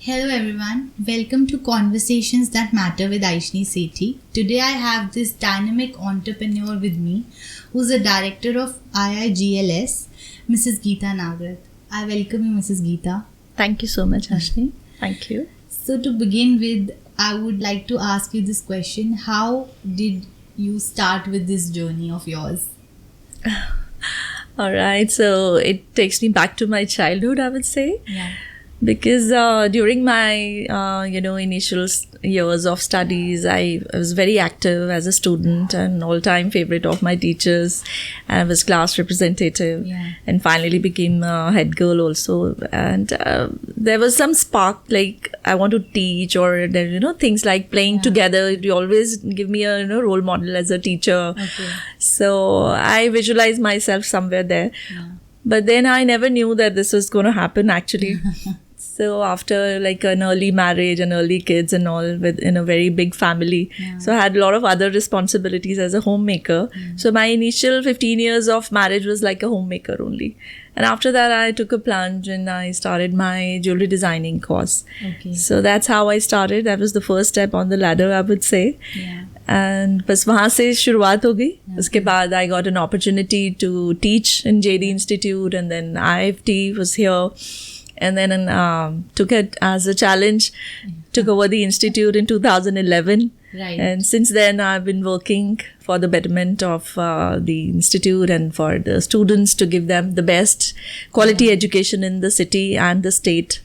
Hello everyone, welcome to Conversations That Matter with Aishni Sethi. Today I have this dynamic entrepreneur with me who's a director of IIGLS, Mrs. Geeta Nagarath. I welcome you, Mrs. Geeta. Thank you so much, Ashni. Thank you. So to begin with, I would like to ask you this question. How did you start with this journey of yours? All right. So it takes me back to my childhood, I would say. Yeah. Because during my initial years of studies, I was very active as a student and all-time favorite of my teachers. I was class representative and finally became head girl also. And there was some spark, like I want to teach, or things like playing together. You always give me a role model as a teacher. Okay. So I visualized myself somewhere there. Yeah. But then I never knew that this was going to happen actually. So after like an early marriage and early kids and all in a very big family. Yeah. So I had a lot of other responsibilities as a homemaker. So my initial 15 years of marriage was like a homemaker only. And after that I took a plunge and I started my jewelry designing course. Okay. So that's how I started. That was the first step on the ladder, I would say. Yeah. And बस वहाँ से शुरुआत हो गई. उसके बाद I got an opportunity to teach in JD Institute, and then IFT was here, and then took it as a challenge, took over the institute in 2011. Right. And since then I've been working for the betterment of the institute and for the students to give them the best quality education in the city and the state.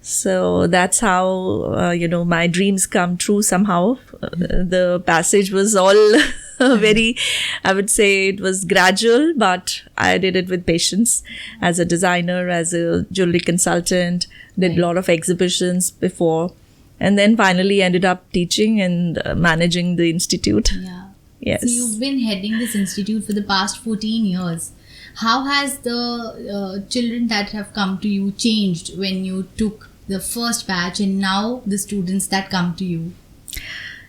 So that's how, my dreams come true somehow. The passage was all very, I would say it was gradual, but I did it with patience as a designer, as a jewelry consultant, did a lot of exhibitions before, and then finally ended up teaching and managing the institute. Yeah. Yes. So you've been heading this institute for the past 14 years. How has the children that have come to you changed when you took the first batch and now the students that come to you?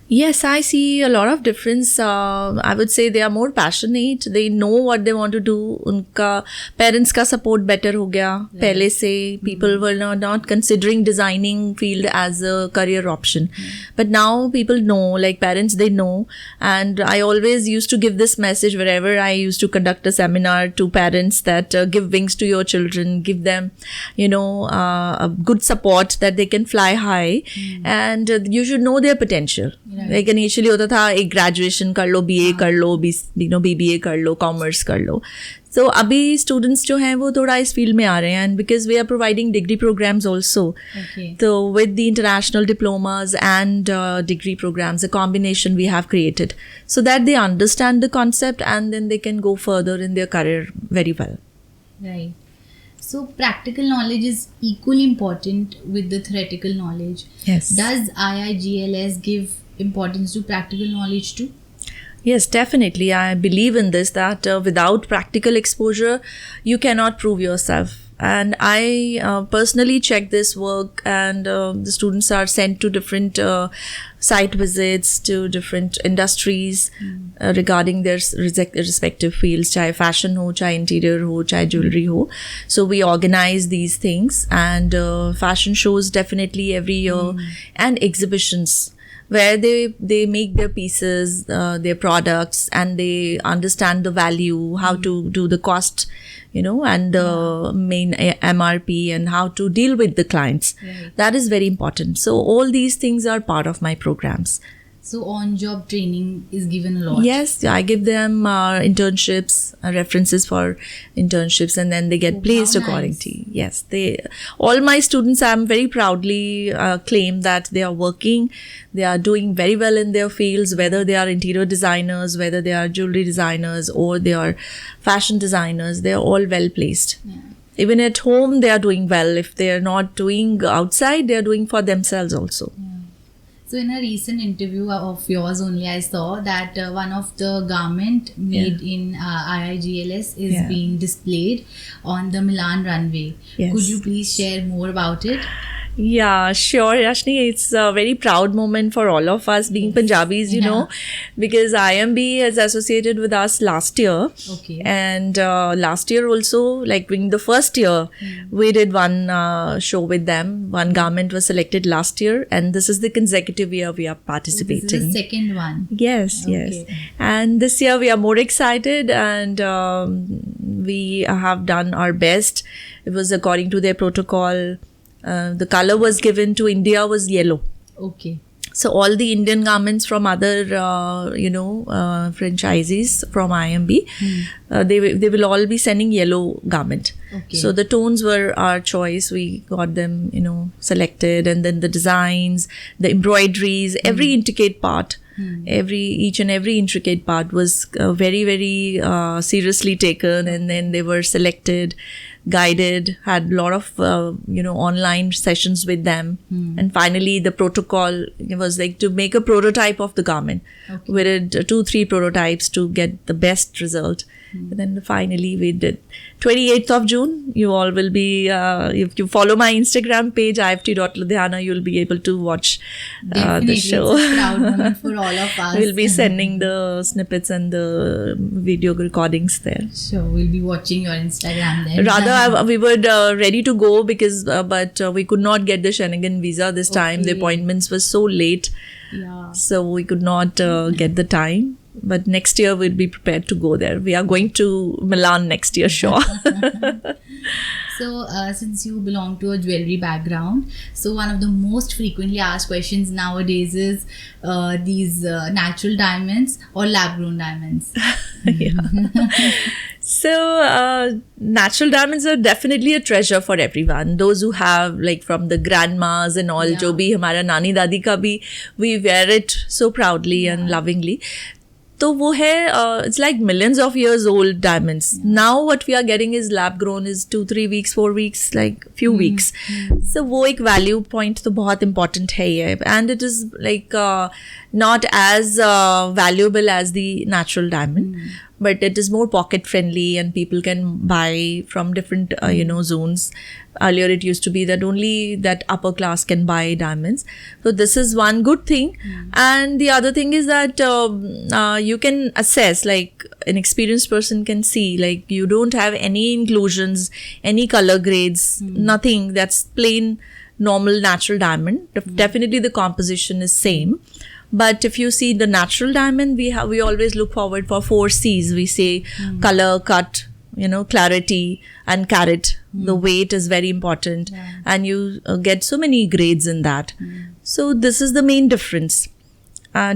Yes, I see a lot of difference. I would say they are more passionate. They know what they want to do. उनका parents का support better हो गया. पहले से people were not considering designing field as a career option. But now people know, like parents, they know. And I always used to give this message wherever I used to conduct a seminar to parents that give wings to your children, give them, a good support that they can fly high. And you should know their potential. Like initially होता था एक graduation कर लो, BA कर लो, BBA कर लो, commerce कर लो. So अभी students जो हैं वो थोड़ा इस फील्ड में आ रहे हैं, and because we are providing degree programs also. Okay. So with the international diplomas and degree programs, a combination we have created so that they understand the concept and then they can go further in their career very well. Right. So practical knowledge is equally important with the theoretical knowledge. Yes. Does IIGLS give importance to practical knowledge too? Yes, definitely. I believe in this, that without practical exposure, you cannot prove yourself. And I personally check this work, and the students are sent to different site visits to different industries regarding their respective fields, चाहे fashion हो, चाहे interior हो, चाहे jewelry हो. So we organize these things, and fashion shows definitely every year, and exhibitions where they make their pieces, their products, and they understand the value, how to do the cost, and the main MRP, and how to deal with the clients. Right. That is very important. So all these things are part of my programs. So on-job training is given a lot. Yes, I give them internships, references for internships, and then they get placed according to. Yes, all my students, I'm very proudly claim that they are working, they are doing very well in their fields, whether they are interior designers, whether they are jewelry designers, or they are fashion designers. They are all well placed. Yeah. Even at home, they are doing well. If they are not doing outside, they are doing for themselves also. Yeah. So in a recent interview of yours only, I saw that one of the garment made in IIGLS is being displayed on the Milan runway. Yes. Could you please share more about it? Yeah, sure, Yashni. It's a very proud moment for all of us being Punjabis, you know, because IMB is associated with us last year. Okay. And last year also, like during the first year, we did one show with them. One garment was selected last year, and this is the consecutive year we are participating. This is the second one. Yes, yes. Okay. And this year we are more excited, and we have done our best. It was according to their protocol. The color was given to India was yellow. Okay. So all the Indian garments from other, franchisees from IMB, they will all be sending yellow garment. Okay. So the tones were our choice. We got them, selected, and then the designs, the embroideries, every intricate part. Each and every intricate part was very, very seriously taken, and then they were selected, guided, had a lot of online sessions with them, and finally the protocol was like to make a prototype of the garment. Okay. We did 2-3 prototypes to get the best result. And then finally we did 28th of June. You all will be, if you follow my Instagram page, ift.ludhiana, you'll be able to watch the show. It's a proud moment for all of us. We'll be sending the snippets and the video recordings there. Sure, we'll be watching your Instagram then. Rather, we were ready to go because, but we could not get the Schengen visa this time. The Okay. appointments were so late, Yeah. so we could not get the time. But next year we'll be prepared to go there. We are going to Milan next year, sure. So, since you belong to a jewelry background, so one of the most frequently asked questions nowadays is these natural diamonds or lab-grown diamonds. So, natural diamonds are definitely a treasure for everyone. Those who have, like, from the grandmas and all, Yeah. jo bhi hamara nani dadi ka bhi, we wear it so proudly and lovingly. तो वो है it's like millions of years old diamonds. Now what we are getting is lab grown, is 2-3 weeks, 4 weeks, like few weeks. So वो एक value point तो बहुत important है ये, and it is like not as valuable as the natural diamond, but it is more pocket friendly and people can buy from different zones. Earlier it used to be that only that upper class can buy diamonds. So this is one good thing. And the other thing is that you can assess, like an experienced person can see, like you don't have any inclusions, any color grades, nothing. That's plain normal natural diamond. Definitely the composition is same. But if you see the natural diamond, we always look forward for 4 C's. We say color, cut, clarity and carat. The weight is very important, and you get so many grades in that. So this is the main difference.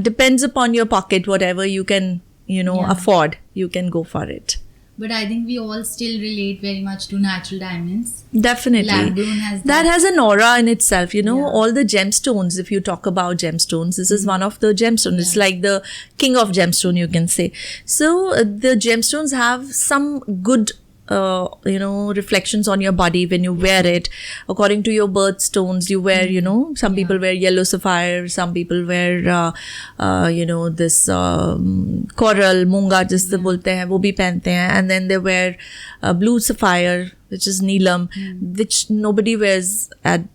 Depends upon your pocket, whatever you can afford, you can go for it. But I think we all still relate very much to natural diamonds. Definitely. Lab-grown has that has an aura in itself, Yeah. all the gemstones. If you talk about gemstones, this is one of the gemstones. It's like the king of gemstone, you can say. So the gemstones have some good reflections on your body when you wear it. According to your birthstones, you wear, some people wear yellow sapphire, some people wear, this coral, munga, जिससे बोलते हैं, वो भी पहनते हैं. And then they wear blue sapphire, which is neelam, which nobody wears at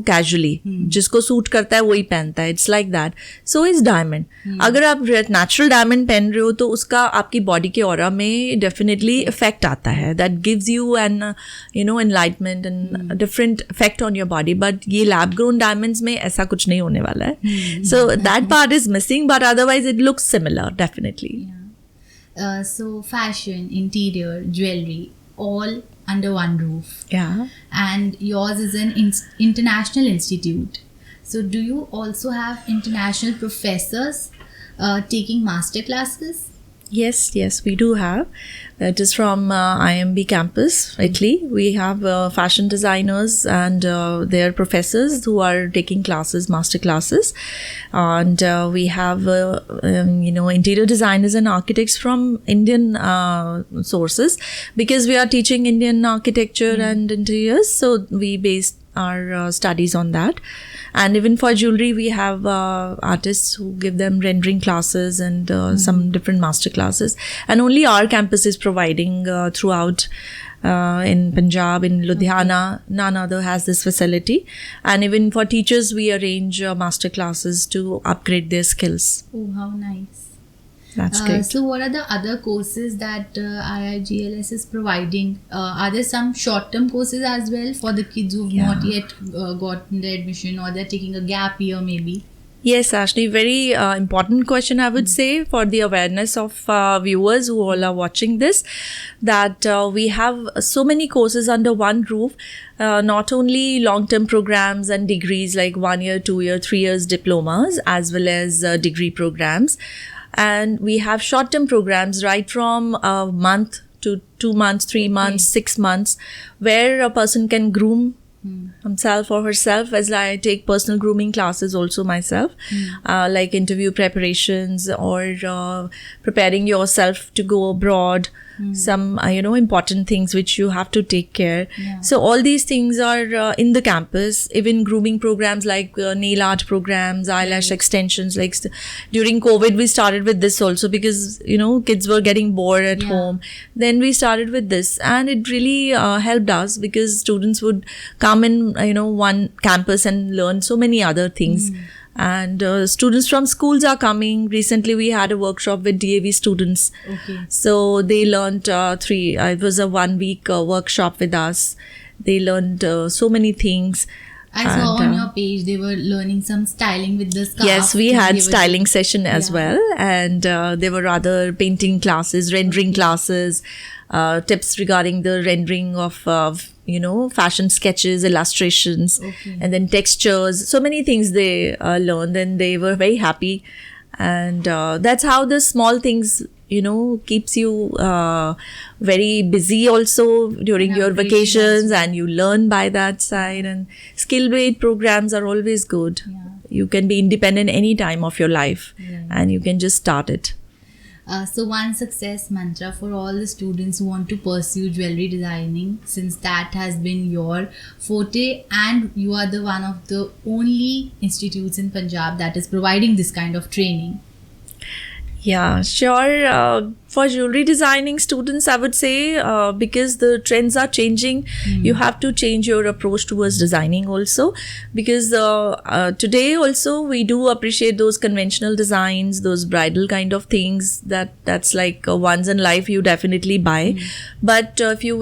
casually. जिसको suit करता है वही पहनता है. It's like that. So is diamond. अगर आप natural diamond पहन रहे हो तो उसका आपकी बॉडी के ऑरा में definitely effect आता है. That gives you an enlightenment and different effect on your body. But ये lab grown diamonds में ऐसा कुछ नहीं होने वाला है. So that part is missing, but otherwise it looks similar, definitely. So fashion, interior, jewelry, all under one roof. Yeah. And yours is an international institute. So do you also have international professors taking master classes? Yes, we do have. It is from IMB campus, Italy. We have fashion designers and their professors who are taking classes, master classes. And we have, interior designers and architects from Indian sources, because we are teaching Indian architecture and interiors. So we our studies on that. And even for jewelry, we have artists who give them rendering classes and some different master classes. And only our campus is providing throughout in Punjab, in Ludhiana. None other has this facility. And even for teachers, we arrange master classes to upgrade their skills. Oh, how nice. That's great. So what are the other courses that IIGLS is providing? Are there some short-term courses as well for the kids who have not yet gotten the admission, or they're taking a gap year maybe? Yes, Ashley, very important question, I would say, for the awareness of viewers who all are watching this, that we have so many courses under one roof, not only long-term programs and degrees like 1 year, 2 year, 3 years diplomas, as well as degree programs. And we have short-term programs right from a month to 2 months, 3 months, 6 months, where a person can groom himself or herself, as I take personal grooming classes also myself, like interview preparations or preparing yourself to go abroad, some important things which you have to take care. So all these things are in the campus. Even grooming programs like nail art programs, eyelash extensions. Like during COVID, we started with this also because kids were getting bored at home. Then we started with this, and it really helped us because students would come in one campus and learn so many other things. And students from schools are coming. Recently, we had a workshop with DAV students. So they learned it was a 1 week workshop with us. They learned so many things. I saw on your page they were learning some styling with the scarf. Yes, we had styling session as well. And there were other painting classes, rendering classes, tips regarding the rendering of fashion sketches, illustrations, and then textures. So many things they learned, and they were very happy. And that's how the small things, keeps you very busy also during your vacations, and you learn by that side. And skill-based programs are always good. You can be independent any time of your life, and you can just start it. So one success mantra for all the students who want to pursue jewelry designing, since that has been your forte and you are the one of the only institutes in Punjab that is providing this kind of training. Yeah, sure. For jewelry designing students, I would say because the trends are changing, you have to change your approach towards designing also. Because today also we do appreciate those conventional designs, those bridal kind of things that's like once in life you definitely buy. But if you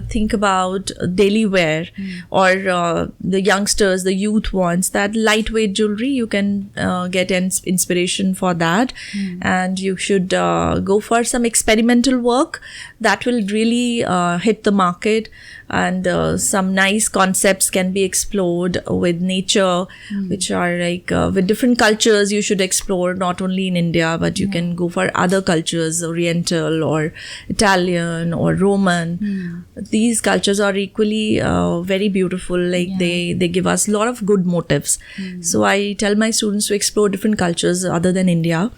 think about daily wear or the youngsters, the youth wants that lightweight jewelry, you can get inspiration for that. And you should go for some experimental work that will really hit the market, and some nice concepts can be explored with nature, which are like with different cultures you should explore, not only in India, but you can go for other cultures, Oriental or Italian or Roman. These cultures are equally very beautiful. Like they give us a lot of good motives. So I tell my students to explore different cultures other than India.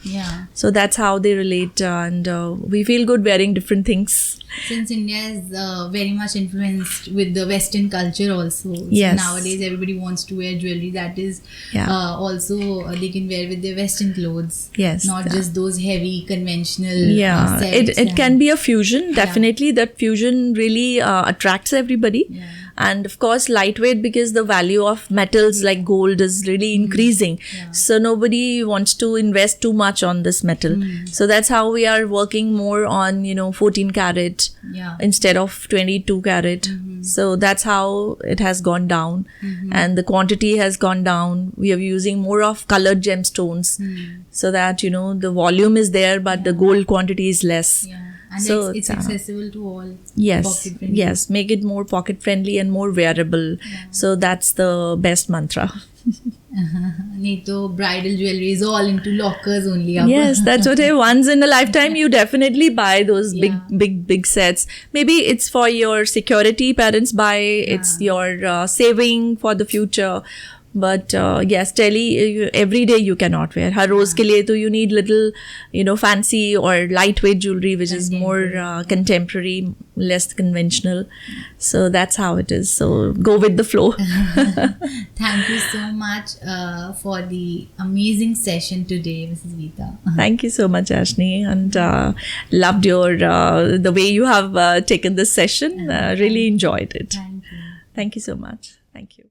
So that's how they relate, and we feel good wearing different things. Since India is very much influenced with the Western culture also. So nowadays everybody wants to wear jewelry that is also they can wear with their Western clothes. Not just those heavy conventional sets. It can be a fusion. Definitely that fusion really attracts everybody. And of course lightweight, because the value of metals like gold is really increasing. So nobody wants to invest too much on this metal. So that's how we are working more on 14 karat instead of 22 karat. So that's how it has gone down. And the quantity has gone down. We are using more of colored gemstones so that the volume is there, but the gold quantity is less. And so it's accessible to all. Yes, make it more pocket friendly and more wearable. So that's the best mantra. Neeto, bridal jewelry is all into lockers only. Yes, that's what once in a lifetime you definitely buy those big sets. Maybe it's for your security, parents buy, it's your saving for the future. But yes, Delhi, every day you cannot wear. Har roz ke liye to you need little fancy or lightweight jewelry which is more contemporary, less conventional. So that's how it is. So go with the flow. Thank you so much for the amazing session today, Mrs. Geeta. Thank you so much, Ashni, and loved your the way you have taken this session. Really enjoyed it. Thank you. Thank you so much. Thank you.